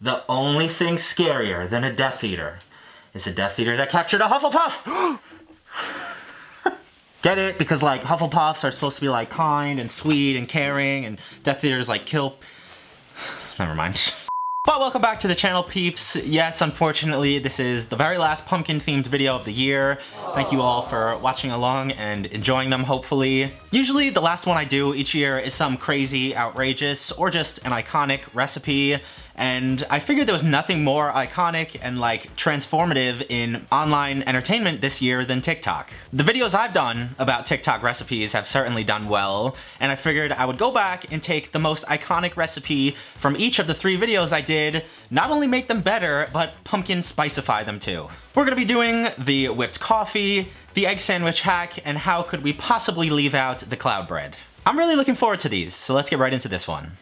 The only thing scarier than a Death Eater is a Death Eater that captured a Hufflepuff! Get it? Because like Hufflepuffs are supposed to be like kind and sweet and caring, and Death Eaters like kill... Never mind. But welcome back to the channel, peeps. Yes, unfortunately, this is the very last pumpkin-themed video of the year. Thank you all for watching along and enjoying them, hopefully. Usually, the last one I do each year is some crazy, outrageous, or just an iconic recipe. And I figured there was nothing more iconic and like transformative in online entertainment this year than TikTok. The videos I've done about TikTok recipes have certainly done well, and I figured I would go back and take the most iconic recipe from each of the 3 videos I did, not only make them better, but pumpkin spicify them too. We're gonna be doing the whipped coffee, the egg sandwich hack, and how could we possibly leave out the Cloudbread. I'm really looking forward to these, so let's get right into this one.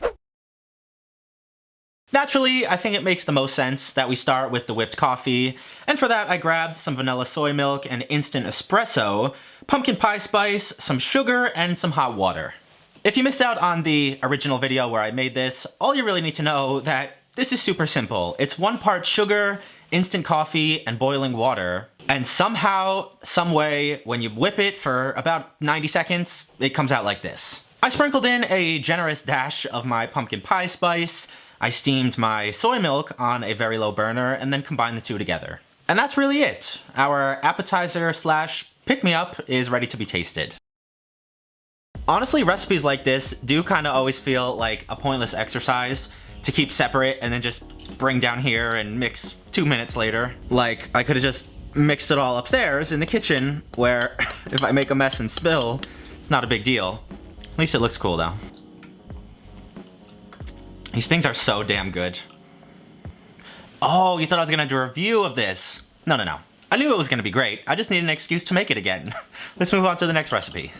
Naturally, I think it makes the most sense that we start with the whipped coffee, and for that I grabbed some vanilla soy milk and instant espresso, pumpkin pie spice, some sugar, and some hot water. If you missed out on the original video where I made this, all you really need to know that this is super simple. It's 1 part sugar, instant coffee, and boiling water, and somehow, someway, when you whip it for about 90 seconds, it comes out like this. I sprinkled in a generous dash of my pumpkin pie spice, I steamed my soy milk on a very low burner and then combined the 2 together. And that's really it. Our appetizer slash pick-me-up is ready to be tasted. Honestly, recipes like this do kind of always feel like a pointless exercise to keep separate and then just bring down here and mix 2 minutes later. Like, I could have just mixed it all upstairs in the kitchen where if I make a mess and spill, it's not a big deal. At least it looks cool though. These things are so damn good. Oh, you thought I was gonna do a review of this? No. I knew it was gonna be great. I just need an excuse to make it again. Let's move on to the next recipe.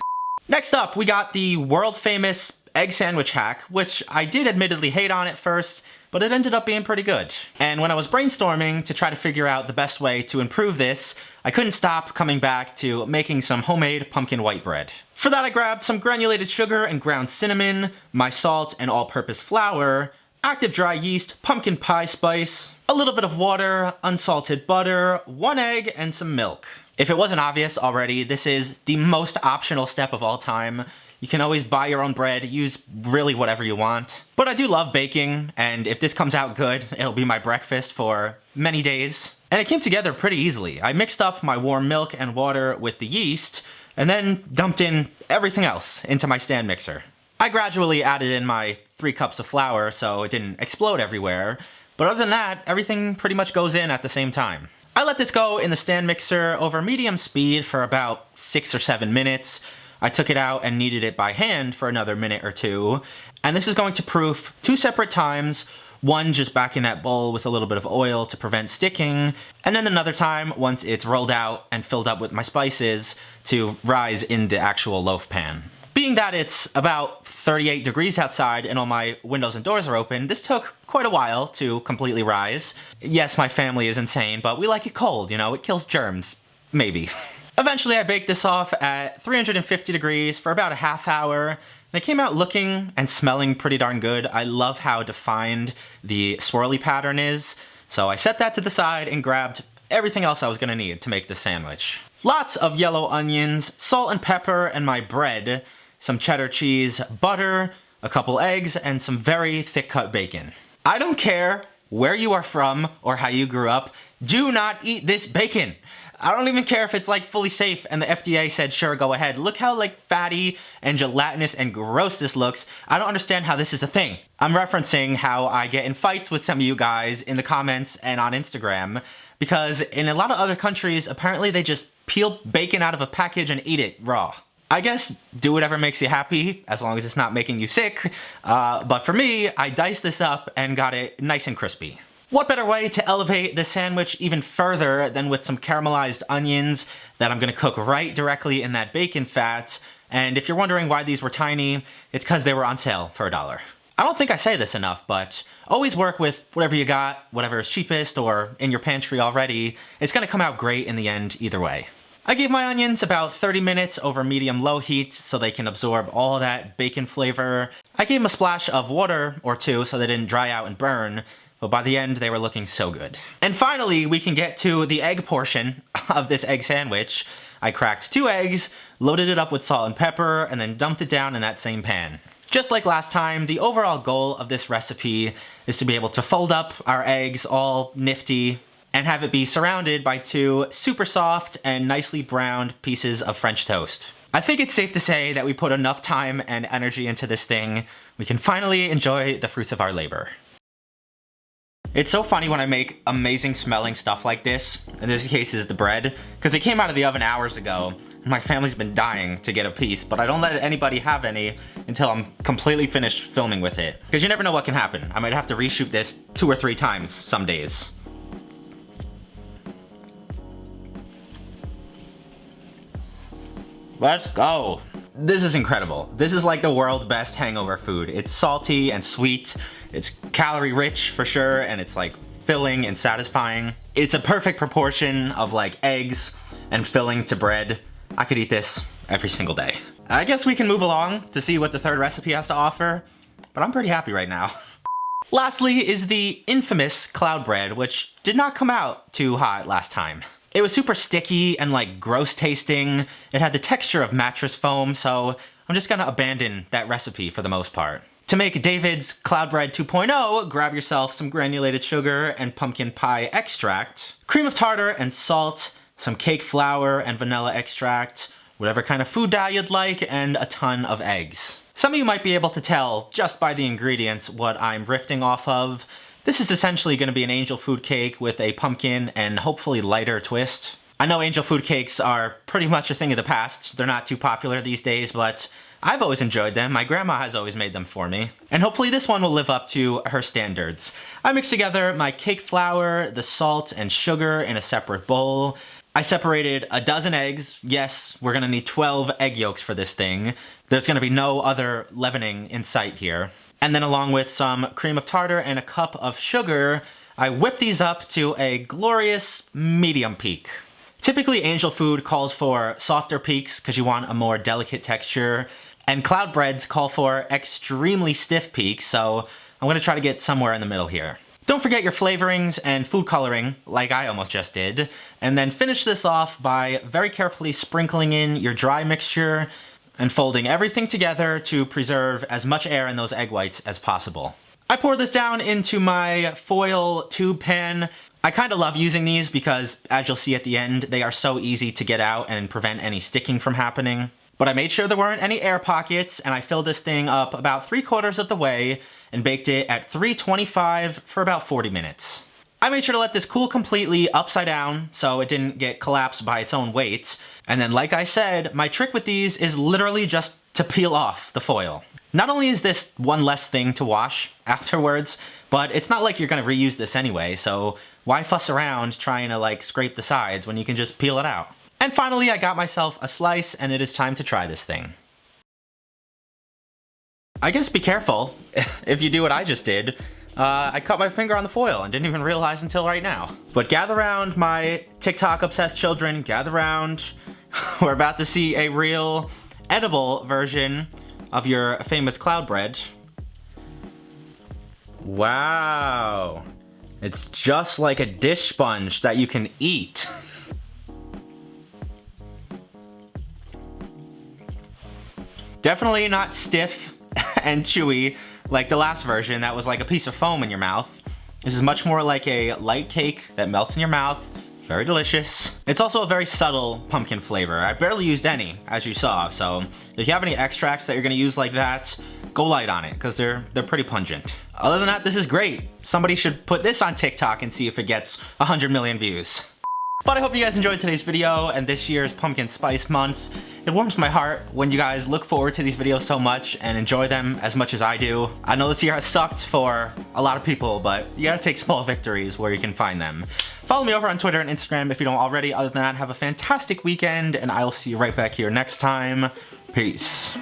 Next up, we got the world famous egg sandwich hack, which I did admittedly hate on at first, but it ended up being pretty good. And when I was brainstorming to try to figure out the best way to improve this, I couldn't stop coming back to making some homemade pumpkin white bread. For that I grabbed some granulated sugar and ground cinnamon, my salt and all-purpose flour, active dry yeast, pumpkin pie spice, a little bit of water, unsalted butter, 1 egg, and some milk. If it wasn't obvious already, this is the most optional step of all time. You can always buy your own bread, use really whatever you want. But I do love baking, and if this comes out good, it'll be my breakfast for many days. And it came together pretty easily. I mixed up my warm milk and water with the yeast, and then dumped in everything else into my stand mixer. I gradually added in my 3 cups of flour so it didn't explode everywhere, but other than that, everything pretty much goes in at the same time. I let this go in the stand mixer over medium speed for about 6 or 7 minutes. I took it out and kneaded it by hand for another minute or 2, and this is going to proof 2 separate times, one just back in that bowl with a little bit of oil to prevent sticking, and then another time once it's rolled out and filled up with my spices to rise in the actual loaf pan. Being that it's about 38 degrees outside and all my windows and doors are open, this took quite a while to completely rise. Yes, my family is insane, but we like it cold, you know, it kills germs. Maybe. Eventually I baked this off at 350 degrees for about a half hour, and it came out looking and smelling pretty darn good. I love how defined the swirly pattern is, so I set that to the side and grabbed everything else I was gonna need to make the sandwich. Lots of yellow onions, salt and pepper, and my bread, some cheddar cheese, butter, a couple eggs, and some very thick cut bacon. I don't care where you are from or how you grew up, do not eat this bacon. I don't even care if it's like fully safe and the FDA said sure, go ahead. Look how like fatty and gelatinous and gross this looks. I don't understand how this is a thing. I'm referencing how I get in fights with some of you guys in the comments and on Instagram, because in a lot of other countries, apparently they just peel bacon out of a package and eat it raw. I guess do whatever makes you happy, as long as it's not making you sick. But for me, I diced this up and got it nice and crispy. What better way to elevate the sandwich even further than with some caramelized onions that I'm gonna cook right directly in that bacon fat. And if you're wondering why these were tiny, it's because they were on sale for $1. I don't think I say this enough, but always work with whatever you got, whatever is cheapest or in your pantry already. It's gonna come out great in the end either way. I gave my onions about 30 minutes over medium-low heat so they can absorb all that bacon flavor. I gave them a splash of water or 2 so they didn't dry out and burn. but by the end they were looking so good. And finally, we can get to the egg portion of this egg sandwich. I cracked 2 eggs, loaded it up with salt and pepper, and then dumped it down in that same pan. Just like last time, the overall goal of this recipe is to be able to fold up our eggs all nifty and have it be surrounded by 2 super soft and nicely browned pieces of French toast. I think it's safe to say that we put enough time and energy into this thing, we can finally enjoy the fruits of our labor. It's so funny when I make amazing smelling stuff like this, in this case is the bread, because it came out of the oven hours ago, and my family's been dying to get a piece, but I don't let anybody have any until I'm completely finished filming with it. Because you never know what can happen. I might have to reshoot this 2 or 3 times some days. Let's go. This is incredible. This is like the world's best hangover food. It's salty and sweet, it's calorie rich for sure, and it's like filling and satisfying. It's a perfect proportion of like eggs and filling to bread. I could eat this every single day. I guess we can move along to see what the 3rd recipe has to offer, but I'm pretty happy right now. Lastly is the infamous Cloudbread, which did not come out too hot last time. It was super sticky and like gross tasting. It had the texture of mattress foam, so I'm just gonna abandon that recipe for the most part. To make David's Cloudbread 2.0, grab yourself some granulated sugar and pumpkin pie extract, cream of tartar and salt, some cake flour and vanilla extract, whatever kind of food dye you'd like, and a ton of eggs. Some of you might be able to tell just by the ingredients what I'm riffing off of. This is essentially going to be an angel food cake with a pumpkin and hopefully lighter twist. I know angel food cakes are pretty much a thing of the past. They're not too popular these days, but I've always enjoyed them. My grandma has always made them for me. And hopefully this one will live up to her standards. I mixed together my cake flour, the salt, and sugar in a separate bowl. I separated a dozen eggs. Yes, we're gonna need 12 egg yolks for this thing. There's gonna be no other leavening in sight here. And then along with some cream of tartar and a cup of sugar, I whip these up to a glorious medium peak. Typically angel food calls for softer peaks because you want a more delicate texture, and Cloudbreads call for extremely stiff peaks, so I'm gonna try to get somewhere in the middle here. Don't forget your flavorings and food coloring, like I almost just did, and then finish this off by very carefully sprinkling in your dry mixture and folding everything together to preserve as much air in those egg whites as possible. I pour this down into my foil tube pan. I kind of love using these because, as you'll see at the end, they are so easy to get out and prevent any sticking from happening. But I made sure there weren't any air pockets, and I filled this thing up about 3/4 of the way and baked it at 325 for about 40 minutes. I made sure to let this cool completely upside down so it didn't get collapsed by its own weight. And then, like I said, my trick with these is literally just to peel off the foil. Not only is this one less thing to wash afterwards, but it's not like you're gonna reuse this anyway, so why fuss around trying to like scrape the sides when you can just peel it out? And finally, I got myself a slice, and it is time to try this thing. I guess be careful if you do what I just did. I cut my finger on the foil and didn't even realize until right now. But gather round, my TikTok-obsessed children, gather round. We're about to see a real edible version of your famous Cloudbread. Wow. It's just like a dish sponge that you can eat. Definitely not stiff and chewy like the last version that was like a piece of foam in your mouth. This is much more like a light cake that melts in your mouth. Very delicious. It's also a very subtle pumpkin flavor. I barely used any, as you saw, so if you have any extracts that you're gonna use like that, go light on it, because they're pretty pungent. Other than that, this is great. Somebody should put this on TikTok and see if it gets 100 million views. But I hope you guys enjoyed today's video and this year's Pumpkin Spice Month. It warms my heart when you guys look forward to these videos so much and enjoy them as much as I do. I know this year has sucked for a lot of people, but you gotta take small victories where you can find them. Follow me over on Twitter and Instagram if you don't already. Other than that, have a fantastic weekend, and I will see you right back here next time. Peace.